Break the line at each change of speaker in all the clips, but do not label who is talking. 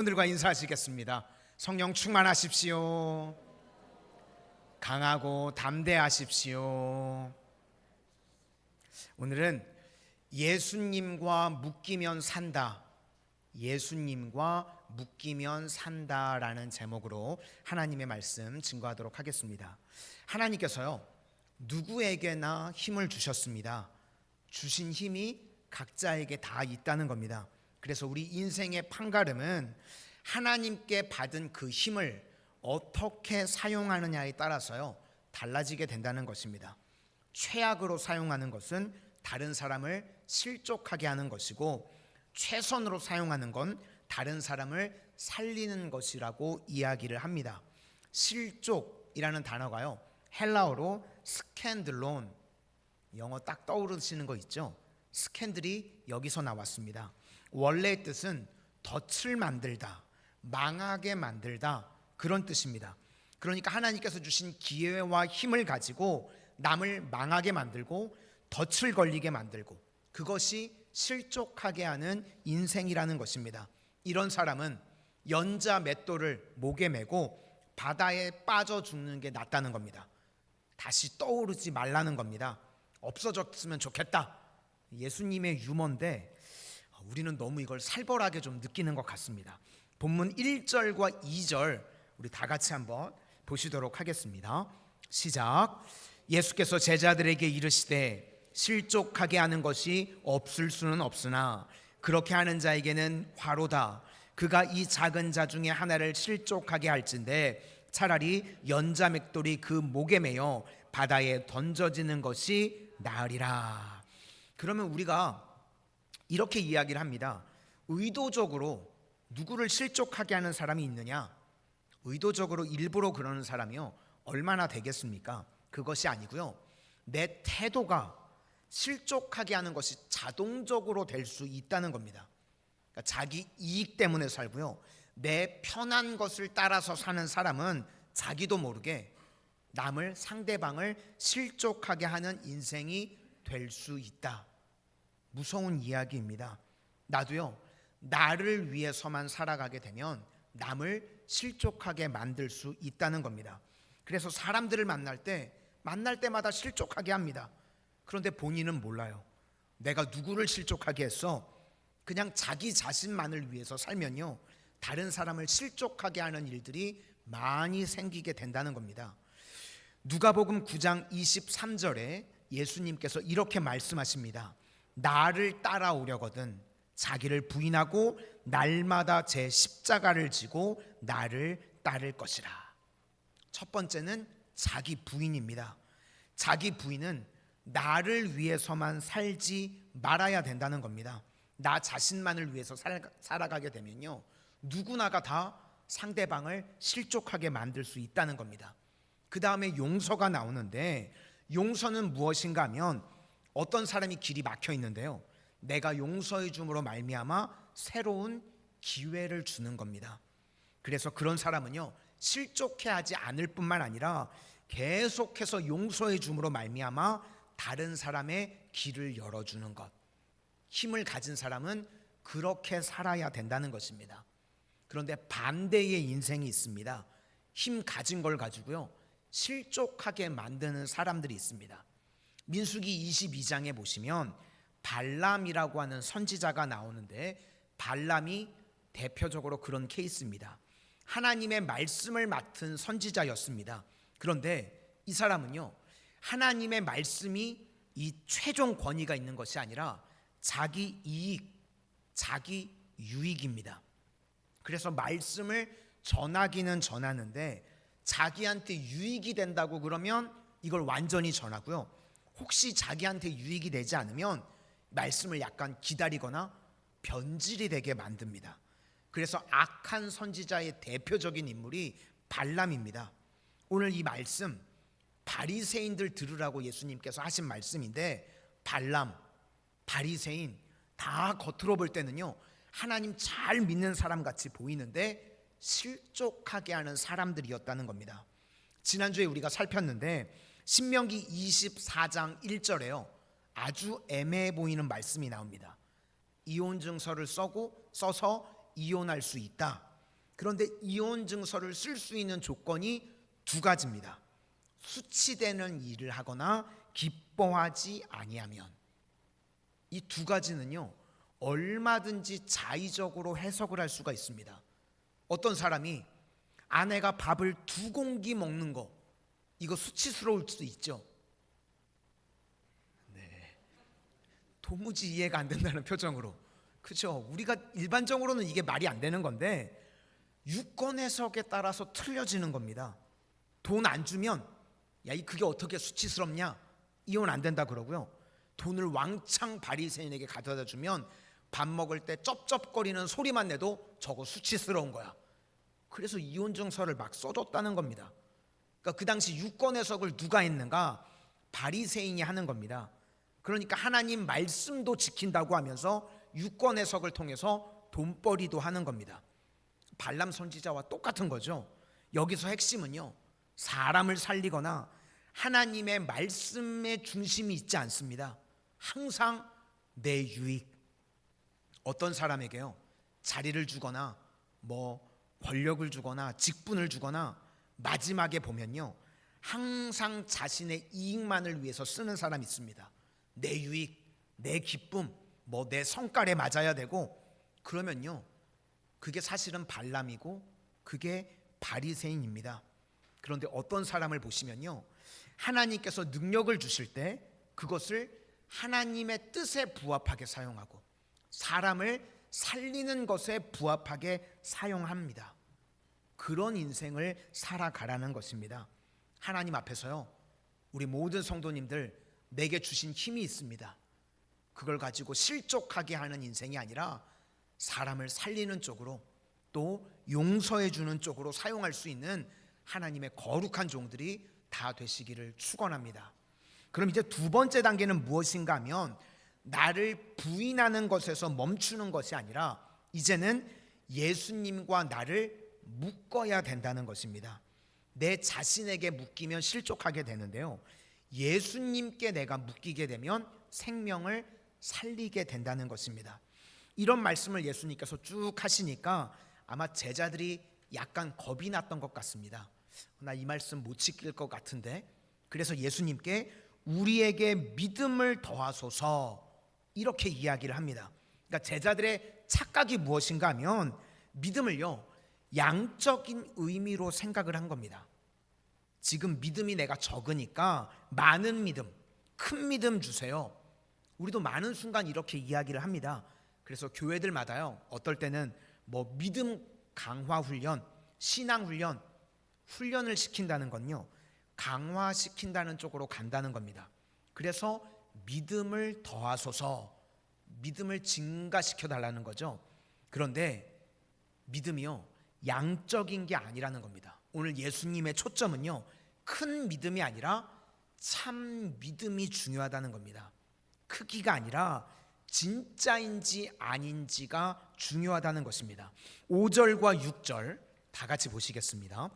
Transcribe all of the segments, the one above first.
분들과 인사하시겠습니다. 성령 충만하십시오. 강하고 담대하십시오. 오늘은 예수님과 묶이면 산다, 예수님과 묶이면 산다라는 제목으로 하나님의 말씀 증거하도록 하겠습니다. 하나님께서요, 누구에게나 힘을 주셨습니다. 주신 힘이 각자에게 다 있다는 겁니다. 그래서 우리 인생의 판가름은 하나님께 받은 그 힘을 어떻게 사용하느냐에 따라서요 달라지게 된다는 것입니다. 최악으로 사용하는 것은 다른 사람을 실족하게 하는 것이고, 최선으로 사용하는 건 다른 사람을 살리는 것이라고 이야기를 합니다. 실족이라는 단어가요, 헬라어로 스캔들론, 영어 딱 떠오르시는 거 있죠? 스캔들이 여기서 나왔습니다. 원래의 뜻은 덫을 만들다, 망하게 만들다, 그런 뜻입니다. 그러니까 하나님께서 주신 기회와 힘을 가지고 남을 망하게 만들고 덫을 걸리게 만들고, 그것이 실족하게 하는 인생이라는 것입니다. 이런 사람은 연자 맷돌을 목에 메고 바다에 빠져 죽는 게 낫다는 겁니다. 다시 떠오르지 말라는 겁니다. 없어졌으면 좋겠다. 예수님의 유머인데 우리는 너무 이걸 살벌하게 좀 느끼는 것 같습니다. 본문 1절과 2절 우리 다 같이 한번 보시도록 하겠습니다. 시작. 예수께서 제자들에게 이르시되 실족하게 하는 것이 없을 수는 없으나 그렇게 하는 자에게는 화로다. 그가 이 작은 자 중에 하나를 실족하게 할진대 차라리 연자 맷돌이 그 목에 매여 바다에 던져지는 것이 나으리라. 그러면 우리가 이렇게 이야기를 합니다. 의도적으로 누구를 실족하게 하는 사람이 있느냐? 의도적으로 일부러 그러는 사람이요, 얼마나 되겠습니까? 그것이 아니고요, 내 태도가 실족하게 하는 것이 자동적으로 될 수 있다는 겁니다. 그러니까 자기 이익 때문에 살고요, 내 편한 것을 따라서 사는 사람은 자기도 모르게 남을, 상대방을 실족하게 하는 인생이 될 수 있다. 무서운 이야기입니다. 나도요, 나를 위해서만 살아가게 되면 남을 실족하게 만들 수 있다는 겁니다. 그래서 사람들을 만날 때마다 실족하게 합니다. 그런데 본인은 몰라요. 내가 누구를 실족하게 했어? 그냥 자기 자신만을 위해서 살면요, 다른 사람을 실족하게 하는 일들이 많이 생기게 된다는 겁니다. 누가복음 9장 23절에 예수님께서 이렇게 말씀하십니다. 나를 따라오려거든 자기를 부인하고 날마다 제 십자가를 지고 나를 따를 것이라. 첫 번째는 자기 부인입니다. 자기 부인은 나를 위해서만 살지 말아야 된다는 겁니다. 나 자신만을 위해서 살아가게 되면요, 누구나가 다 상대방을 실족하게 만들 수 있다는 겁니다. 그 다음에 용서가 나오는데, 용서는 무엇인가 하면 어떤 사람이 길이 막혀 있는데요, 내가 용서해 줌으로 말미암아 새로운 기회를 주는 겁니다. 그래서 그런 사람은요, 실족해 하지 않을 뿐만 아니라 계속해서 용서해 줌으로 말미암아 다른 사람의 길을 열어주는 것. 힘을 가진 사람은 그렇게 살아야 된다는 것입니다. 그런데 반대의 인생이 있습니다. 힘 가진 걸 가지고요, 실족하게 만드는 사람들이 있습니다. 민수기 22장에 보시면 발람이라고 하는 선지자가 나오는데, 발람이 대표적으로 그런 케이스입니다. 하나님의 말씀을 맡은 선지자였습니다. 그런데 이 사람은요, 하나님의 말씀이 이 최종 권위가 있는 것이 아니라 자기 이익, 자기 유익입니다. 그래서 말씀을 전하기는 전하는데 자기한테 유익이 된다고 그러면 이걸 완전히 전하고요, 혹시 자기한테 유익이 되지 않으면 말씀을 약간 기다리거나 변질이 되게 만듭니다. 그래서 악한 선지자의 대표적인 인물이 발람입니다. 오늘 이 말씀 바리새인들 들으라고 예수님께서 하신 말씀인데, 발람, 바리새인 다 겉으로 볼 때는요, 하나님 잘 믿는 사람 같이 보이는데 실족하게 하는 사람들이었다는 겁니다. 지난주에 우리가 살폈는데 신명기 24장 1절에요, 아주 애매해 보이는 말씀이 나옵니다. 이혼 증서를 써서 이혼할 수 있다. 그런데 이혼 증서를 쓸 수 있는 조건이 두 가지입니다. 수치되는 일을 하거나 기뻐하지 아니하면. 이 두 가지는요, 얼마든지 자의적으로 해석을 할 수가 있습니다. 어떤 사람이 아내가 밥을 2공기 먹는 거, 이거 수치스러울 수도 있죠. 네, 도무지 이해가 안 된다는 표정으로. 그렇죠? 우리가 일반적으로는 이게 말이 안 되는 건데 유권 해석에 따라서 틀려지는 겁니다. 돈 안 주면 야, 그게 어떻게 수치스럽냐? 이혼 안 된다 그러고요. 돈을 왕창 바리새인에게 가져다 주면 밥 먹을 때 쩝쩝거리는 소리만 내도 저거 수치스러운 거야. 그래서 이혼 증서를 막 써줬다는 겁니다. 그러니까 그 당시 유권 해석을 누가 했는가? 바리새인이 하는 겁니다. 그러니까 하나님 말씀도 지킨다고 하면서 유권 해석을 통해서 돈벌이도 하는 겁니다. 발람 선지자와 똑같은 거죠. 여기서 핵심은요, 사람을 살리거나 하나님의 말씀의 중심이 있지 않습니다. 항상 내 유익. 어떤 사람에게요, 자리를 주거나 권력을 주거나 직분을 주거나 마지막에 보면요, 항상 자신의 이익만을 위해서 쓰는 사람이 있습니다. 내 유익, 내 기쁨, 내 성깔에 맞아야 되고, 그러면요, 그게 사실은 발람이고 그게 바리새인입니다. 그런데 어떤 사람을 보시면요, 하나님께서 능력을 주실 때 그것을 하나님의 뜻에 부합하게 사용하고 사람을 살리는 것에 부합하게 사용합니다. 그런 인생을 살아가라는 것입니다. 하나님 앞에서요, 우리 모든 성도님들, 내게 주신 힘이 있습니다. 그걸 가지고 실족하게 하는 인생이 아니라 사람을 살리는 쪽으로, 또 용서해 주는 쪽으로 사용할 수 있는 하나님의 거룩한 종들이 다 되시기를 축원합니다. 그럼 이제 두 번째 단계는 무엇인가 하면, 나를 부인하는 것에서 멈추는 것이 아니라 이제는 예수님과 나를 묶어야 된다는 것입니다. 내 자신에게 묶이면 실족하게 되는데요, 예수님께 내가 묶이게 되면 생명을 살리게 된다는 것입니다. 이런 말씀을 예수님께서 쭉 하시니까 아마 제자들이 약간 겁이 났던 것 같습니다. 나 이 말씀 못 지킬 것 같은데. 그래서 예수님께 우리에게 믿음을 더하소서, 이렇게 이야기를 합니다. 그러니까 제자들의 착각이 무엇인가 하면, 믿음을요, 양적인 의미로 생각을 한 겁니다. 지금 믿음이 내가 적으니까 많은 믿음, 큰 믿음 주세요. 우리도 많은 순간 이렇게 이야기를 합니다. 그래서 교회들마다요, 어떨 때는 믿음 강화 훈련, 신앙 훈련을 시킨다는 건요, 강화시킨다는 쪽으로 간다는 겁니다. 그래서 믿음을 더하소서, 믿음을 증가시켜 달라는 거죠. 그런데 믿음이요, 양적인 게 아니라는 겁니다. 오늘 예수님의 초점은요, 큰 믿음이 아니라 참 믿음이 중요하다는 겁니다. 크기가 아니라 진짜인지 아닌지가 중요하다는 것입니다. 5절과 6절 다 같이 보시겠습니다.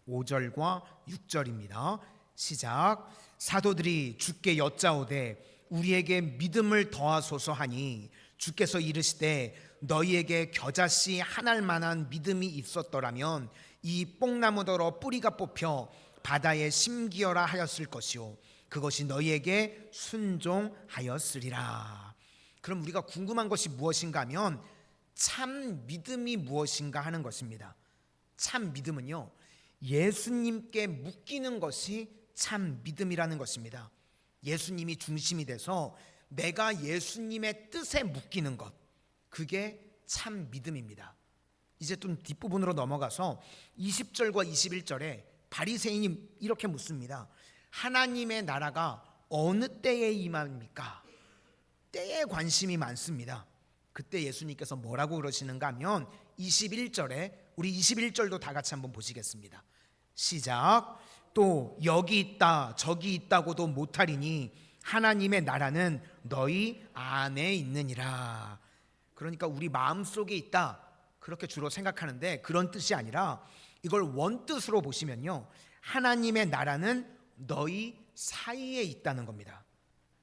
5절과 6절입니다. 시작. 사도들이 주께 여짜오되 우리에게 믿음을 더하소서 하니 주께서 이르시되 너희에게 겨자씨 하나일 만한 믿음이 있었더라면 이 뽕나무더러 뿌리가 뽑혀 바다에 심기어라 하였을 것이요 그것이 너희에게 순종하였으리라. 그럼 우리가 궁금한 것이 무엇인가 하면 참 믿음이 무엇인가 하는 것입니다. 참 믿음은요, 예수님께 묶이는 것이 참 믿음이라는 것입니다. 예수님이 중심이 돼서 내가 예수님의 뜻에 묶이는 것, 그게 참 믿음입니다. 이제 좀 뒷부분으로 넘어가서 20절과 21절에 바리새인이 이렇게 묻습니다. 하나님의 나라가 어느 때에 임합니까? 때에 관심이 많습니다. 그때 예수님께서 뭐라고 그러시는가 하면 21절에, 우리 21절도 다 같이 한번 보시겠습니다. 시작. 또 여기 있다 저기 있다고도 못하리니 하나님의 나라는 너희 안에 있느니라. 그러니까 우리 마음속에 있다, 그렇게 주로 생각하는데 그런 뜻이 아니라 이걸 원뜻으로 보시면요, 하나님의 나라는 너희 사이에 있다는 겁니다.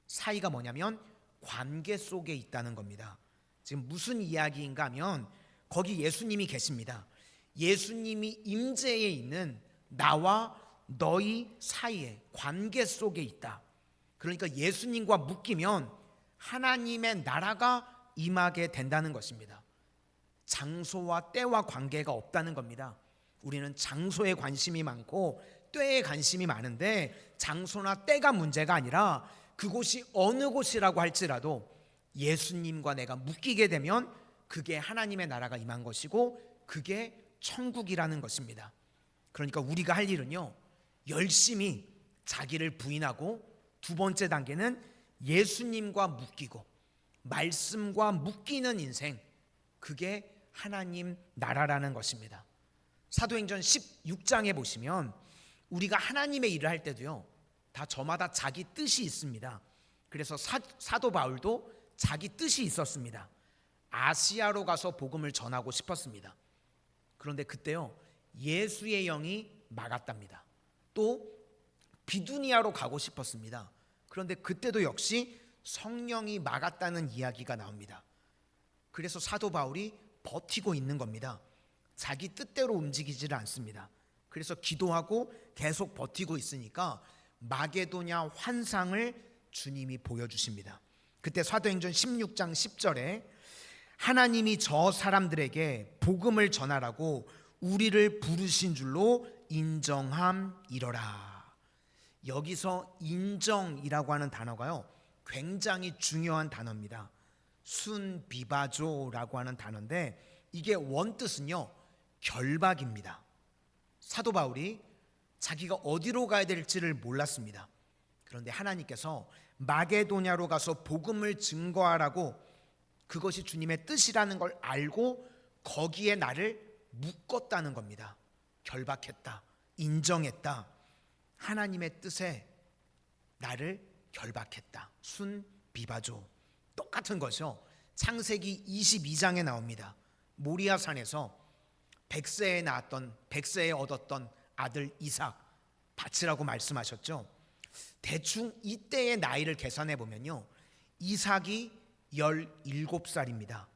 사이가 뭐냐면 관계 속에 있다는 겁니다. 지금 무슨 이야기인가 하면 거기 예수님이 계십니다. 예수님이 임재에 있는 나와 너희 사이에 관계 속에 있다. 그러니까 예수님과 묶이면 하나님의 나라가 임하게 된다는 것입니다. 장소와 때와 관계가 없다는 겁니다. 우리는 장소에 관심이 많고 때에 관심이 많은데 장소나 때가 문제가 아니라 그곳이 어느 곳이라고 할지라도 예수님과 내가 묶이게 되면 그게 하나님의 나라가 임한 것이고 그게 천국이라는 것입니다. 그러니까 우리가 할 일은요, 열심히 자기를 부인하고 두 번째 단계는 예수님과 묶이고 말씀과 묶이는 인생, 그게 하나님 나라라는 것입니다. 사도행전 16장에 보시면 우리가 하나님의 일을 할 때도요, 다 저마다 자기 뜻이 있습니다. 그래서 사도 바울도 자기 뜻이 있었습니다. 아시아로 가서 복음을 전하고 싶었습니다. 그런데 그때요, 예수의 영이 막았답니다. 또 비두니아로 가고 싶었습니다. 그런데 그때도 역시 성령이 막았다는 이야기가 나옵니다. 그래서 사도 바울이 버티고 있는 겁니다. 자기 뜻대로 움직이지를 않습니다. 그래서 기도하고 계속 버티고 있으니까 마게도냐 환상을 주님이 보여주십니다. 그때 사도행전 16장 10절에 하나님이 저 사람들에게 복음을 전하라고 우리를 부르신 줄로 인정함이러라. 여기서 인정이라고 하는 단어가요, 굉장히 중요한 단어입니다. 순비바조라고 하는 단어인데 이게 원뜻은요, 결박입니다. 사도 바울이 자기가 어디로 가야 될지를 몰랐습니다. 그런데 하나님께서 마게도냐로 가서 복음을 증거하라고, 그것이 주님의 뜻이라는 걸 알고 거기에 나를 묶었다는 겁니다. 결박했다, 인정했다. 하나님의 뜻에 나를 결박했다. 순비바조. 똑같은 것이요, 창세기 22장에 나옵니다. 모리아산에서 백세에 얻었던 아들 이삭 바치라고 말씀하셨죠. 대충 이때의 나이를 계산해 보면요, 이삭이 17살입니다.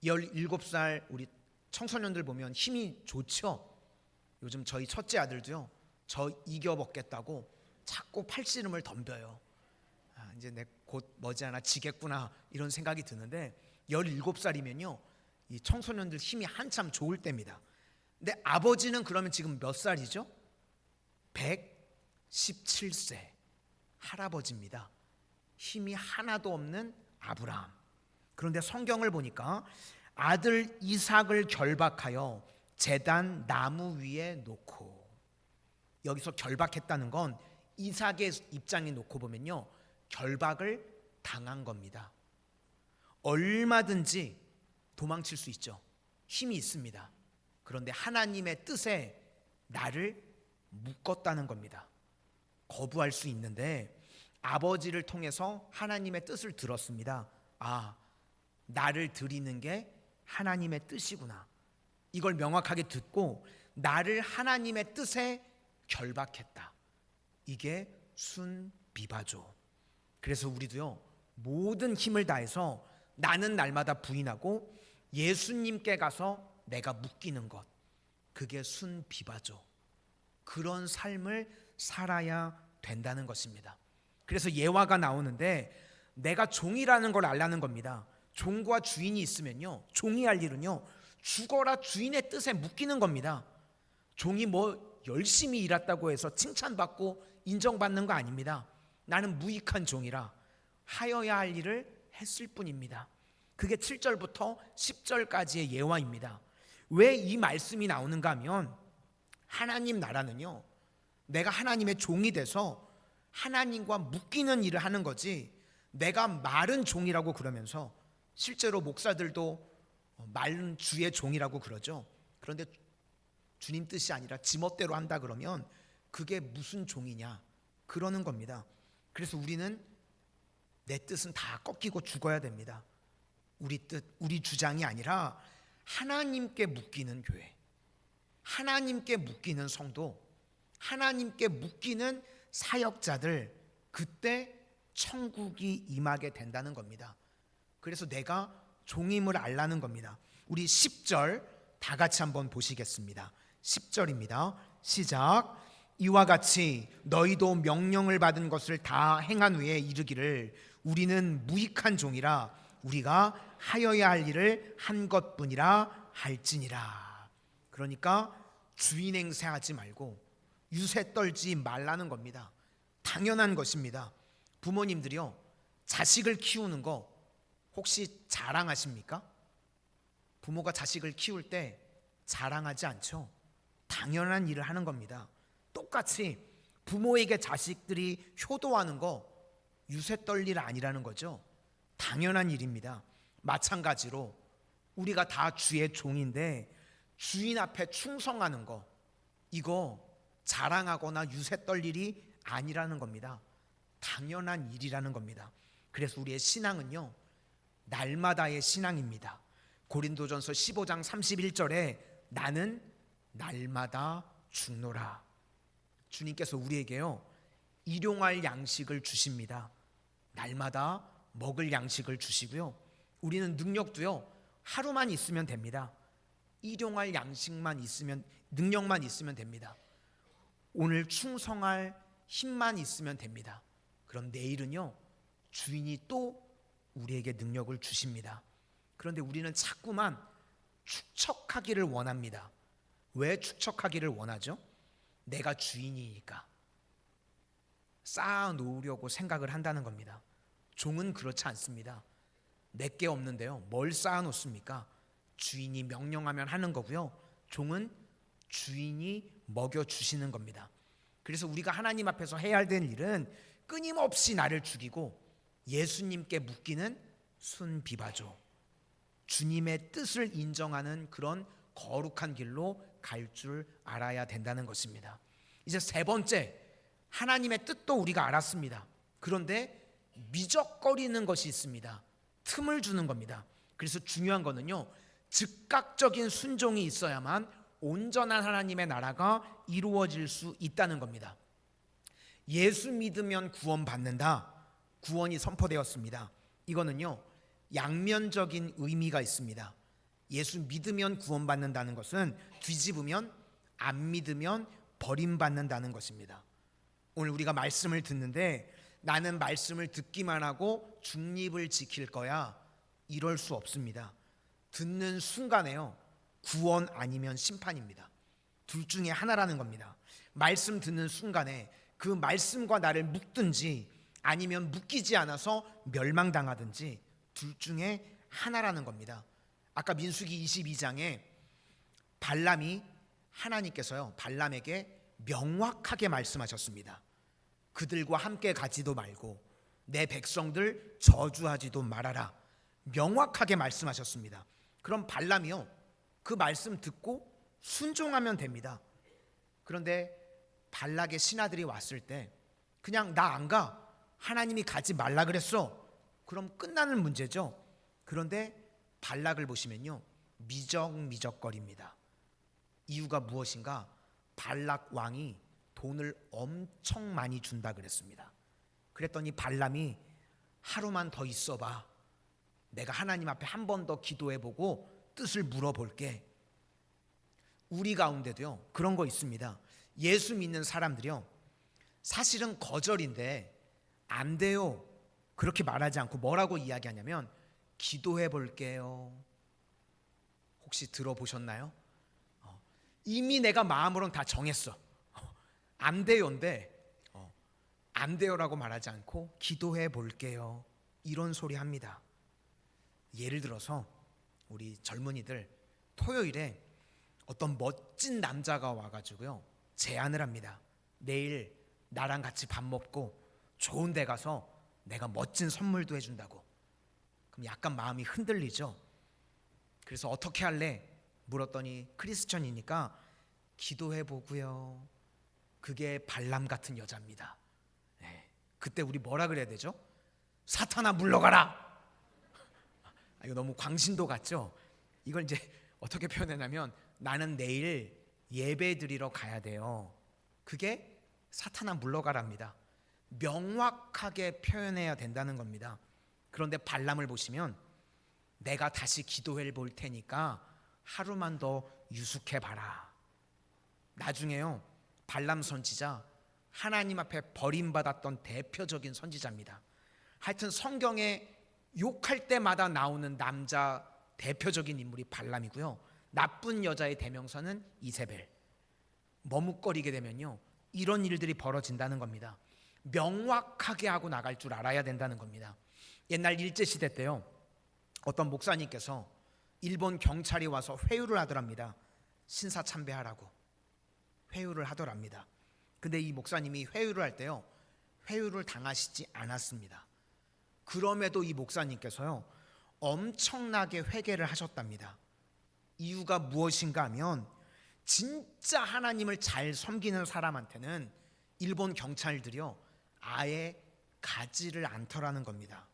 17살 우리 청소년들 보면 힘이 좋죠. 요즘 저희 첫째 아들도요, 저 이겨먹겠다고 자꾸 팔씨름을 덤벼요. 이제 내 곧 머지않아 지겠구나 이런 생각이 드는데 17살이면요 이 청소년들 힘이 한참 좋을 때입니다. 근데 아버지는 그러면 지금 몇 살이죠? 117세 할아버지입니다. 힘이 하나도 없는 아브라함. 그런데 성경을 보니까 아들 이삭을 결박하여 제단 나무 위에 놓고, 여기서 결박했다는 건 이삭의 입장에 놓고 보면요, 결박을 당한 겁니다. 얼마든지 도망칠 수 있죠. 힘이 있습니다. 그런데 하나님의 뜻에 나를 묶었다는 겁니다. 거부할 수 있는데 아버지를 통해서 하나님의 뜻을 들었습니다. 아, 나를 드리는 게 하나님의 뜻이구나. 이걸 명확하게 듣고 나를 하나님의 뜻에 결박했다. 이게 순비바조. 그래서 우리도요, 모든 힘을 다해서 나는 날마다 부인하고 예수님께 가서 내가 묶이는 것, 그게 순비바조. 그런 삶을 살아야 된다는 것입니다. 그래서 예화가 나오는데 내가 종이라는 걸 알라는 겁니다. 종과 주인이 있으면요, 종이 할 일은요, 죽어라 주인의 뜻에 묶이는 겁니다. 종이 뭐 열심히 일했다고 해서 칭찬받고 인정받는 거 아닙니다. 나는 무익한 종이라 하여야 할 일을 했을 뿐입니다. 그게 7절부터 10절까지의 예화입니다. 왜 이 말씀이 나오는가 하면 하나님 나라는요, 내가 하나님의 종이 돼서 하나님과 묶이는 일을 하는 거지, 내가 마른 종이라고 그러면서 실제로 목사들도 마른 주의 종이라고 그러죠. 그런데 주님 뜻이 아니라 지멋대로 한다 그러면 그게 무슨 종이냐 그러는 겁니다. 그래서 우리는 내 뜻은 다 꺾이고 죽어야 됩니다. 우리 뜻, 우리 주장이 아니라 하나님께 묶이는 교회, 하나님께 묶이는 성도, 하나님께 묶이는 사역자들, 그때 천국이 임하게 된다는 겁니다. 그래서 내가 종임을 알라는 겁니다. 우리 10절 다 같이 한번 보시겠습니다. 10절입니다. 시작. 이와 같이 너희도 명령을 받은 것을 다 행한 후에 이르기를 우리는 무익한 종이라 우리가 하여야 할 일을 한 것뿐이라 할지니라. 그러니까 주인 행세하지 말고 유세 떨지 말라는 겁니다. 당연한 것입니다. 부모님들이요, 자식을 키우는 거 혹시 자랑하십니까? 부모가 자식을 키울 때 자랑하지 않죠. 당연한 일을 하는 겁니다. 똑같이 부모에게 자식들이 효도하는 거 유세 떨 일 아니라는 거죠. 당연한 일입니다. 마찬가지로 우리가 다 주의 종인데 주인 앞에 충성하는 거, 이거 자랑하거나 유세 떨 일이 아니라는 겁니다. 당연한 일이라는 겁니다. 그래서 우리의 신앙은요, 날마다의 신앙입니다. 고린도전서 15장 31절에 나는 날마다 죽노라. 주님께서 우리에게요, 일용할 양식을 주십니다. 날마다 먹을 양식을 주시고요, 우리는 능력도요, 하루만 있으면 됩니다. 일용할 양식만 있으면, 능력만 있으면 됩니다. 오늘 충성할 힘만 있으면 됩니다. 그럼 내일은요, 주인이 또 우리에게 능력을 주십니다. 그런데 우리는 자꾸만 축척하기를 원합니다. 왜 축척하기를 원하죠? 내가 주인이니까 쌓아 놓으려고 생각을 한다는 겁니다. 종은 그렇지 않습니다. 내게 없는데요, 뭘 쌓아 놓습니까? 주인이 명령하면 하는 거고요, 종은 주인이 먹여주시는 겁니다. 그래서 우리가 하나님 앞에서 해야 할 일은 끊임없이 나를 죽이고 예수님께 묶이는 순비바죠. 주님의 뜻을 인정하는 그런 거룩한 길로 갈 줄 알아야 된다는 것입니다. 이제 세 번째, 하나님의 뜻도 우리가 알았습니다. 그런데 미적거리는 것이 있습니다. 틈을 주는 겁니다. 그래서 중요한 거는요, 즉각적인 순종이 있어야만 온전한 하나님의 나라가 이루어질 수 있다는 겁니다. 예수 믿으면 구원받는다, 구원이 선포되었습니다. 이거는요, 양면적인 의미가 있습니다. 예수 믿으면 구원받는다는 것은 뒤집으면 안 믿으면 버림받는다는 것입니다. 오늘 우리가 말씀을 듣는데 나는 말씀을 듣기만 하고 중립을 지킬 거야, 이럴 수 없습니다. 듣는 순간에요, 구원 아니면 심판입니다. 둘 중에 하나라는 겁니다. 말씀 듣는 순간에 그 말씀과 나를 묶든지 아니면 묶이지 않아서 멸망당하든지 둘 중에 하나라는 겁니다. 아까 민수기 22장에 발람이 하나님께서요, 발람에게 명확하게 말씀하셨습니다. 그들과 함께 가지도 말고 내 백성들 저주하지도 말아라, 명확하게 말씀하셨습니다. 그럼 발람이요, 그 말씀 듣고 순종하면 됩니다. 그런데 발락의 신하들이 왔을 때 그냥 나 안 가, 하나님이 가지 말라 그랬어, 그럼 끝나는 문제죠. 그런데 발락을 보시면요, 미적미적거립니다. 이유가 무엇인가? 발락 왕이 돈을 엄청 많이 준다 그랬습니다. 그랬더니 발람이 하루만 더 있어봐, 내가 하나님 앞에 한 번 더 기도해보고 뜻을 물어볼게. 우리 가운데도요, 그런 거 있습니다. 예수 믿는 사람들이요, 사실은 거절인데 안 돼요 그렇게 말하지 않고 뭐라고 이야기하냐면 기도해 볼게요. 혹시 들어보셨나요? 이미 내가 마음으로는 다 정했어. 안 돼요인데 안 돼요라고 말하지 않고 기도해 볼게요, 이런 소리 합니다. 예를 들어서 우리 젊은이들 토요일에 어떤 멋진 남자가 와가지고요, 제안을 합니다. 내일 나랑 같이 밥 먹고 좋은 데 가서 내가 멋진 선물도 해준다고. 그럼 약간 마음이 흔들리죠. 그래서 어떻게 할래? 물었더니 크리스천이니까 기도해 보고요. 그게 발람 같은 여자입니다. 네. 그때 우리 뭐라 그래야 되죠? 사탄아 물러가라. 이거 너무 광신도 같죠? 이걸 이제 어떻게 표현하냐면 나는 내일 예배 드리러 가야 돼요. 그게 사탄아 물러가랍니다. 명확하게 표현해야 된다는 겁니다. 그런데 발람을 보시면 내가 다시 기도해 볼 테니까 하루만 더 유숙해 봐라. 나중에요, 발람 선지자, 하나님 앞에 버림받았던 대표적인 선지자입니다. 하여튼 성경에 욕할 때마다 나오는 남자 대표적인 인물이 발람이고요. 나쁜 여자의 대명사는 이세벨. 머뭇거리게 되면요, 이런 일들이 벌어진다는 겁니다. 명확하게 하고 나갈 줄 알아야 된다는 겁니다. 옛날 일제시대 때요, 어떤 목사님께서 일본 경찰이 와서 회유를 하더랍니다. 신사참배하라고 회유를 하더랍니다. 근데 이 목사님이 회유를 할 때요, 회유를 당하시지 않았습니다. 그럼에도 이 목사님께서요, 엄청나게 회개를 하셨답니다. 이유가 무엇인가 하면, 진짜 하나님을 잘 섬기는 사람한테는 일본 경찰들이요, 아예 가지를 않더라는 겁니다.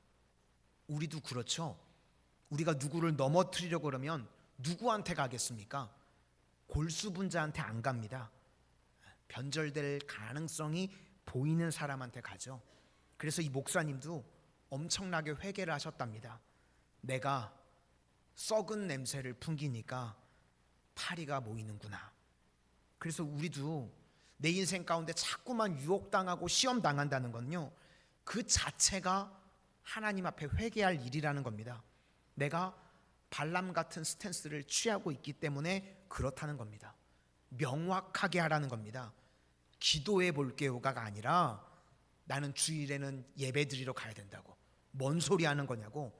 우리도 그렇죠. 우리가 누구를 넘어뜨리려고 그러면 누구한테 가겠습니까? 골수분자한테 안 갑니다. 변절될 가능성이 보이는 사람한테 가죠. 그래서 이 목사님도 엄청나게 회개를 하셨답니다. 내가 썩은 냄새를 풍기니까 파리가 모이는구나. 그래서 우리도 내 인생 가운데 자꾸만 유혹당하고 시험당한다는 건요, 그 자체가 하나님 앞에 회개할 일이라는 겁니다. 내가 발람 같은 스탠스를 취하고 있기 때문에 그렇다는 겁니다. 명확하게 하라는 겁니다. 기도해 볼게요가 아니라 나는 주일에는 예배 드리러 가야 된다고. 뭔 소리 하는 거냐고.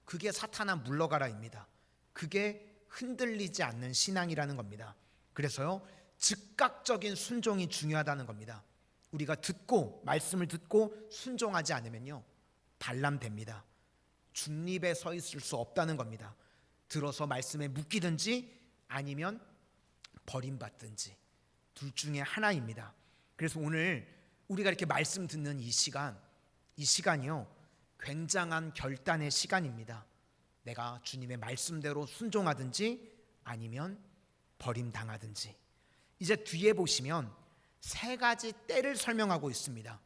그게 사탄아 물러가라입니다. 그게 흔들리지 않는 신앙이라는 겁니다. 그래서요, 즉각적인 순종이 중요하다는 겁니다. 우리가 듣고, 말씀을 듣고 순종하지 않으면요, 발람됩니다. 중립에 서 있을 수 없다는 겁니다. 들어서 말씀에 묶이든지 아니면 버림받든지 둘 중에 하나입니다. 그래서 오늘 우리가 이렇게 말씀 듣는 이 시간이요, 굉장한 결단의 시간입니다. 내가 주님의 말씀대로 순종하든지 아니면 버림당하든지. 이제 뒤에 보시면 세 가지 때를 설명하고 있습니다.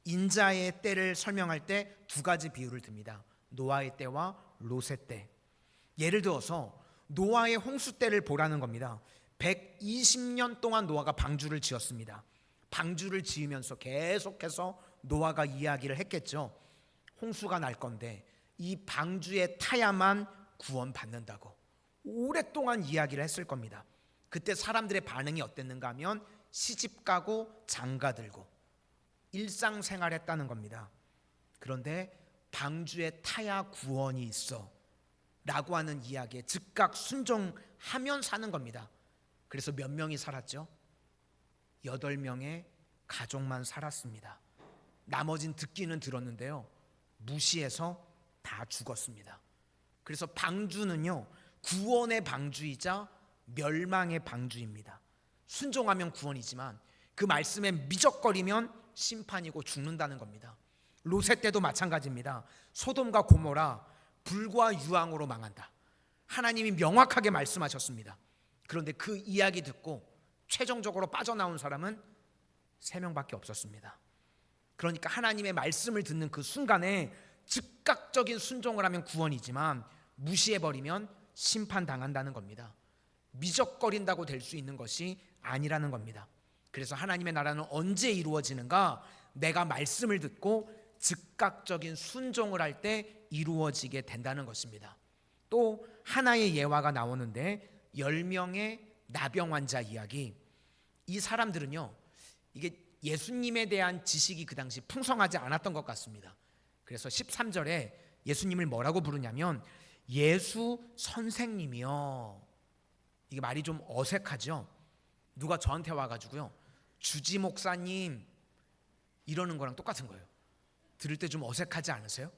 인자의 때를 설명할 때 두 가지 비유를 듭니다. 노아의 때와 롯의 때. 예를 들어서 노아의 홍수 때를 보라는 겁니다. 120년 동안 노아가 방주를 지었습니다. 방주를 지으면서 계속해서 노아가 이야기를 했겠죠. 홍수가 날 건데 이 방주에 타야만 구원받는다고 오랫동안 이야기를 했을 겁니다. 그때 사람들의 반응이 어땠는가 하면 시집가고 장가들고 일상생활했다는 겁니다. 그런데 방주에 타야 구원이 있어 라고 하는 이야기에 즉각 순종하면 사는 겁니다. 그래서 몇 명이 살았죠? 8명의 가족만 살았습니다. 나머진 듣기는 들었는데요, 무시해서 다 죽었습니다. 그래서 방주는요, 구원의 방주이자 멸망의 방주입니다. 순종하면 구원이지만 그 말씀에 미적거리면 심판이고 죽는다는 겁니다. 롯의 때도 마찬가지입니다. 소돔과 고모라 불과 유황으로 망한다. 하나님이 명확하게 말씀하셨습니다. 그런데 그 이야기 듣고 최종적으로 빠져나온 사람은 3명밖에 없었습니다. 그러니까 하나님의 말씀을 듣는 그 순간에 즉각적인 순종을 하면 구원이지만 무시해버리면 심판당한다는 겁니다. 미적거린다고 될 수 있는 것이 아니라는 겁니다. 그래서 하나님의 나라는 언제 이루어지는가? 내가 말씀을 듣고 즉각적인 순종을 할 때 이루어지게 된다는 것입니다. 또 하나의 예화가 나오는데 10명의 나병 환자 이야기. 이 사람들은요, 이게 예수님에 대한 지식이 그 당시 풍성하지 않았던 것 같습니다. 그래서 13절에 예수님을 뭐라고 부르냐면 예수 선생님이요. 이게 말이 좀 어색하죠. 누가 저한테 와가지고요, 주지 목사님 이러는 거랑 똑같은 거예요. 들을 때 좀 어색하지 않으세요?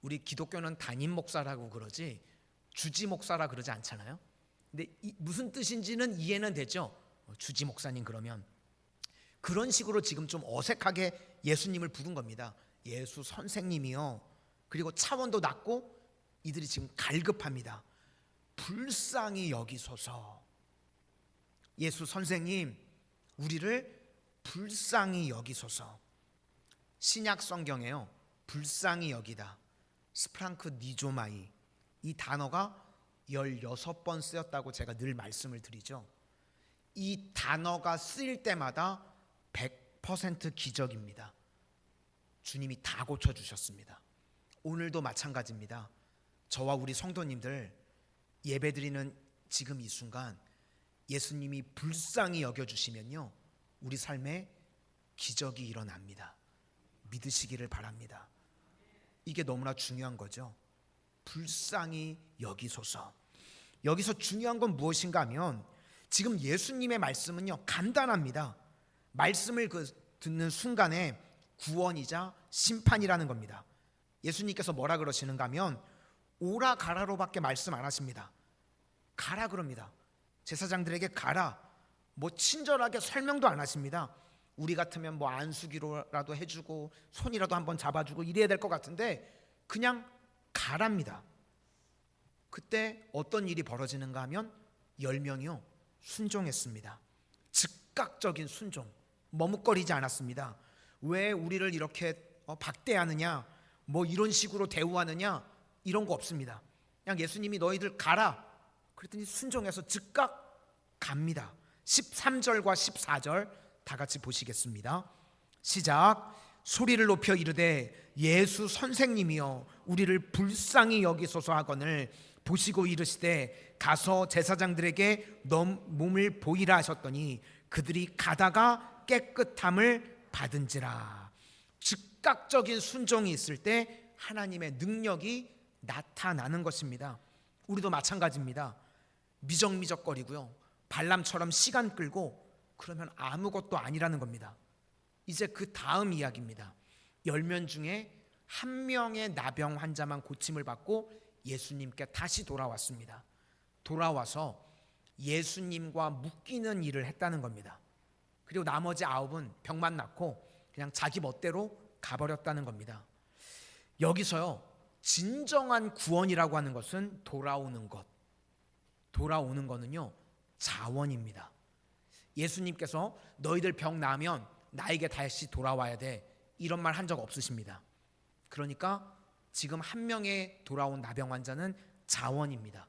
우리 기독교는 담임 목사라고 그러지 주지 목사라 그러지 않잖아요. 근데 무슨 뜻인지는 이해는 되죠. 주지 목사님 그러면 그런 식으로 지금 좀 어색하게 예수님을 부른 겁니다. 예수 선생님이요. 그리고 차원도 낮고 이들이 지금 갈급합니다. 불쌍히 여기소서. 예수 선생님, 우리를 불쌍히 여기소서. 신약 성경에요, 불쌍히 여기다, 스프랑크 니조마이, 이 단어가 16번 쓰였다고 제가 늘 말씀을 드리죠. 이 단어가 쓰일 때마다 100% 기적입니다. 주님이 다 고쳐주셨습니다. 오늘도 마찬가지입니다. 저와 우리 성도님들 예배드리는 지금 이 순간 예수님이 불쌍히 여겨주시면요, 우리 삶에 기적이 일어납니다. 믿으시기를 바랍니다. 이게 너무나 중요한 거죠. 불쌍히 여기소서. 여기서 중요한 건 무엇인가 하면 지금 예수님의 말씀은요, 간단합니다. 말씀을 듣는 순간에 구원이자 심판이라는 겁니다. 예수님께서 뭐라 그러시는가 하면 오라 가라로밖에 말씀 안 하십니다. 가라 그럽니다. 제사장들에게 가라. 뭐 친절하게 설명도 안 하십니다. 우리 같으면 뭐 안수기로라도 해주고 손이라도 한번 잡아주고 이래야 될 것 같은데 그냥 가랍니다. 그때 어떤 일이 벌어지는가 하면 10명이요 순종했습니다. 즉각적인 순종, 머뭇거리지 않았습니다. 왜 우리를 이렇게 박대하느냐, 뭐 이런 식으로 대우하느냐, 이런 거 없습니다. 그냥 예수님이 너희들 가라 그랬더니 순종해서 즉각 갑니다. 13절과 14절 다 같이 보시겠습니다. 시작. 소리를 높여 이르되 예수 선생님이여 우리를 불쌍히 여기소서 하거늘 보시고 이르시되 가서 제사장들에게 너 몸을 보이라 하셨더니 그들이 가다가 깨끗함을 받은지라. 즉각적인 순종이 있을 때 하나님의 능력이 나타나는 것입니다. 우리도 마찬가지입니다. 미적미적거리고요, 발람처럼 시간 끌고 그러면 아무것도 아니라는 겁니다. 이제 그 다음 이야기입니다. 10명 중에 한 명의 나병 환자만 고침을 받고 예수님께 다시 돌아왔습니다. 돌아와서 예수님과 묶이는 일을 했다는 겁니다. 그리고 나머지 9은 병만 낫고 그냥 자기 멋대로 가버렸다는 겁니다. 여기서요, 진정한 구원이라고 하는 것은 돌아오는 것. 돌아오는 거는요, 자원입니다. 예수님께서 너희들 병 나으면 나에게 다시 돌아와야 돼, 이런 말 한 적 없으십니다. 그러니까 지금 한 명의 돌아온 나병 환자는 자원입니다.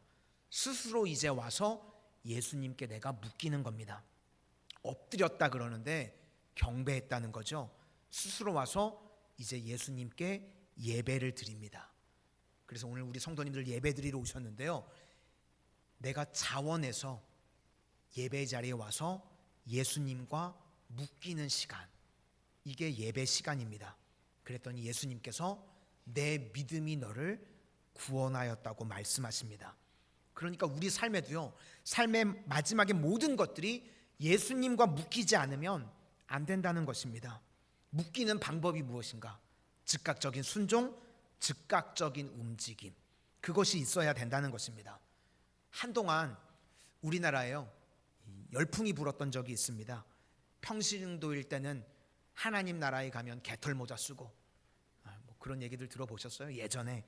스스로 이제 와서 예수님께 내가 묶이는 겁니다. 엎드렸다 그러는데 경배했다는 거죠. 스스로 와서 이제 예수님께 예배를 드립니다. 그래서 오늘 우리 성도님들 예배 드리러 오셨는데요, 내가 자원해서 예배 자리에 와서 예수님과 묶이는 시간, 이게 예배 시간입니다. 그랬더니 예수님께서 내 믿음이 너를 구원하였다고 말씀하십니다. 그러니까 우리 삶에도요, 삶의 마지막에 모든 것들이 예수님과 묶이지 않으면 안 된다는 것입니다. 묶이는 방법이 무엇인가? 즉각적인 순종, 즉각적인 움직임, 그것이 있어야 된다는 것입니다. 한동안 우리나라에요, 열풍이 불었던 적이 있습니다. 평신도일 때는 하나님 나라에 가면 개털모자 쓰고, 뭐 그런 얘기들 들어보셨어요? 예전에.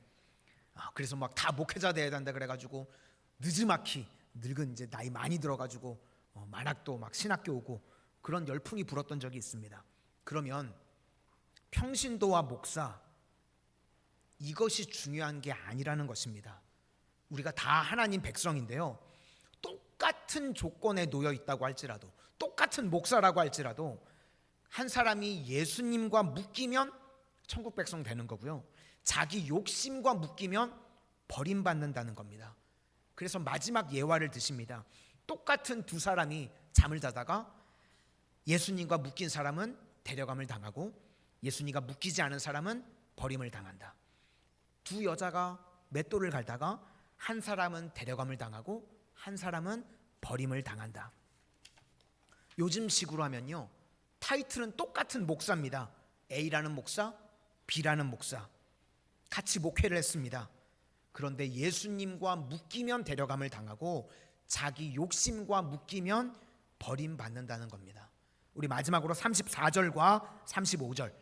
그래서 막 다 목회자 돼야 된다 그래가지고 느지막이 늙은 이제 나이 많이 들어가지고 만학도 막 신학교 오고 그런 열풍이 불었던 적이 있습니다. 그러면 평신도와 목사, 이것이 중요한 게 아니라는 것입니다. 우리가 다 하나님 백성인데요, 똑같은 조건에 놓여 있다고 할지라도, 똑같은 목사라고 할지라도 한 사람이 예수님과 묶이면 천국 백성 되는 거고요, 자기 욕심과 묶이면 버림받는다는 겁니다. 그래서 마지막 예화를 드십니다. 똑같은 두 사람이 잠을 자다가 예수님과 묶인 사람은 데려감을 당하고 예수님과 묶이지 않은 사람은 버림을 당한다. 두 여자가 맷돌을 갈다가 한 사람은 데려감을 당하고 한 사람은 버림을 당한다. 요즘 식으로 하면요, 타이틀은 똑같은 목사입니다. A라는 목사, B라는 목사, 같이 목회를 했습니다. 그런데 예수님과 묶이면 데려감을 당하고 자기 욕심과 묶이면 버림받는다는 겁니다. 우리 마지막으로 34절과 35절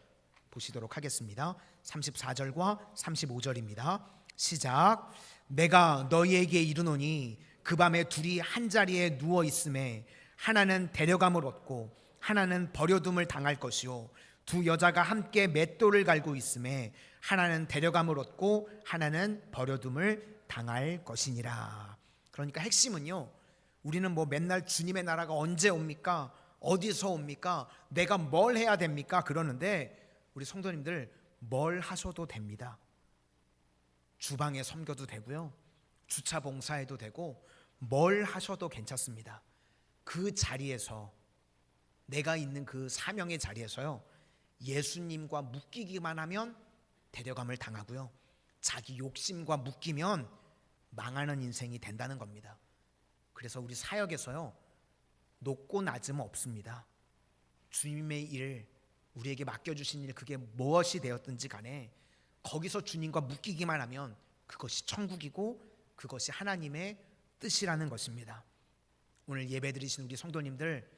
보시도록 하겠습니다. 34절과 35절입니다. 시작. 내가 너희에게 이르노니 그 밤에 둘이 한 자리에 누워 있음에 하나는 데려감을 얻고 하나는 버려둠을 당할 것이요 두 여자가 함께 맷돌을 갈고 있음에 하나는 데려감을 얻고 하나는 버려둠을 당할 것이니라. 그러니까 핵심은요, 우리는 뭐 맨날 주님의 나라가 언제 옵니까? 어디서 옵니까? 내가 뭘 해야 됩니까? 그러는데 우리 성도님들, 뭘 하셔도 됩니다. 주방에 섬겨도 되고요, 주차 봉사해도 되고, 뭘 하셔도 괜찮습니다. 그 자리에서, 내가 있는 그 사명의 자리에서요, 예수님과 묶이기만 하면 데려감을 당하고요, 자기 욕심과 묶이면 망하는 인생이 된다는 겁니다. 그래서 우리 사역에서요, 높고 낮음 없습니다. 주님의 일, 우리에게 맡겨주신 일, 그게 무엇이 되었든지 간에 거기서 주님과 묶이기만 하면 그것이 천국이고 그것이 하나님의 뜻이라는 것입니다. 오늘 예배 드리신 우리 성도님들,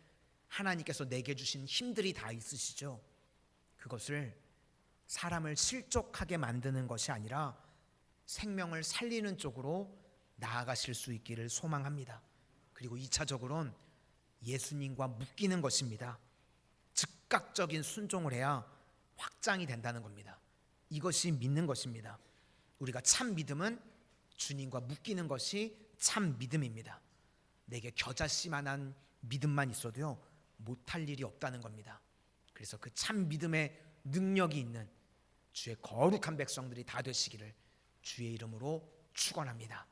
하나님께서 내게 주신 힘들이 다 있으시죠? 그것을 사람을 실족하게 만드는 것이 아니라 생명을 살리는 쪽으로 나아가실 수 있기를 소망합니다. 그리고 2차적으로는 예수님과 묶이는 것입니다. 즉각적인 순종을 해야 확장이 된다는 겁니다. 이것이 믿는 것입니다. 우리가 참 믿음은 주님과 묶이는 것이 참 믿음입니다. 내게 겨자씨만한 믿음만 있어도요, 못할 일이 없다는 겁니다. 그래서 그 참 믿음의 능력이 있는 주의 거룩한 백성들이 다 되시기를 주의 이름으로 축원합니다.